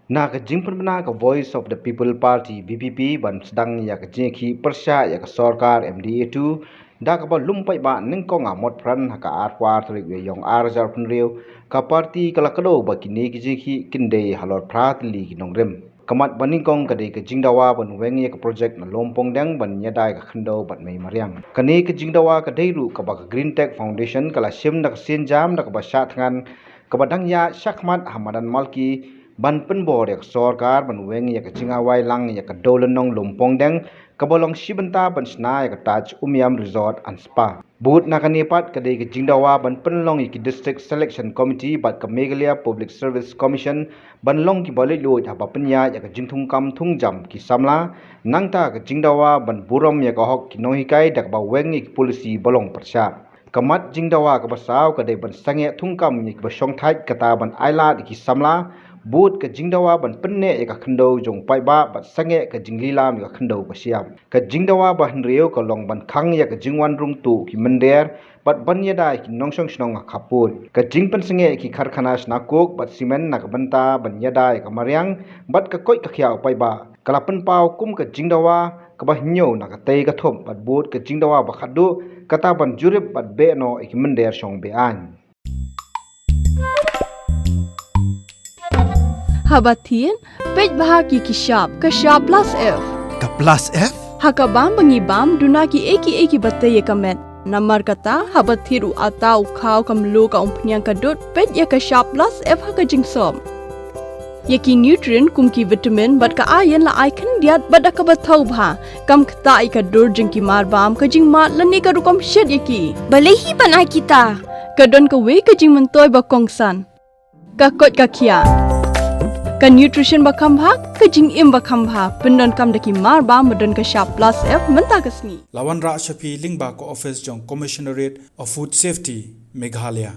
Na ka jingpan bana ka Voice of the People Party BPP ban sedang ya ka jengki persya ya ka sarkar MDA2 da ka ba lumpai ba ning ko nga mot pran ha ka atwar tri we yong arjar punriu ka party kala kado ba kini ki jengki kinde halor prat li nongrem kamat baning kong kade ka jingdawa ban weng ya ka project na lompong dang ban nyadai ka khando ban mai mariang kane ka jingdawa ka deiru ka ba ka Green Tech Foundation kala sim da ka sin jam da ka ba sha thangan ka ba dang ya shakmat hamadan malki ban penbor yak sarkar ban weng yak chinga wai lang yak dolen nong lumpong deng kabolong shibenta ban sna yak taj umiam resort and spa but nakani pat kadai ke jingdawa ban penlong yak district selection committee bat ka Meghalaya Public Service Commission ban long ki bolai lo ha penya yak jingthung kam thung jam ki samla nangta ke jingdawa ban burom yak hok ki nohikai dak ba weng ik policy bolong persya kamat jingdawa ka basaw kadai ban sange thungkam yak ba songthai kata ban aila ki samla Bud ke jingdawa ban penne ka khando jong pai ba bat sange ka jinglila mi ka khando ba siam ka jingdawa ba hnreo ka long ban khang ya ka jingwan rum tu ki mender bat ban ya dai ki nongsong snong ka khapun ka jingpan sange ki kharkhana snakok bat simen nak banta ban ya dai ka maryang bat ka koi ka khya pai ba kalapan pau kum ka jingdawa ka ba hnyo na ka tei ka thom bat bud ka jingdawa ba khadu kata ban jurip bat be no ki mender song be an Habatin, pej bahagi ki shop plus F. Ka plus F? Hakabam bangi bam duna ki eki batte ye kamet. Namar kata habathiru atau khau kamlu ka umpnyang kadut pej ye ka shop plus F haka jingsom. Ye ki nutrient kum ki vitamin bat ka iron la icon diat bat ka bathau bha kam kta i ka dur jing ki mar bam ka jing mat lani ka rukom shed ye ki. Balehi banai kita. Kadon ka we ka jing mentoy ba kongsan. Ka kot ka kia. Ka nutrition bakam bha ka jing im bakam bha pendon kam daki mar ba modon ka shop plus F menta kasni Lawan Ra Shafi Lingba ko office jong Commissionerate of Food Safety Meghalaya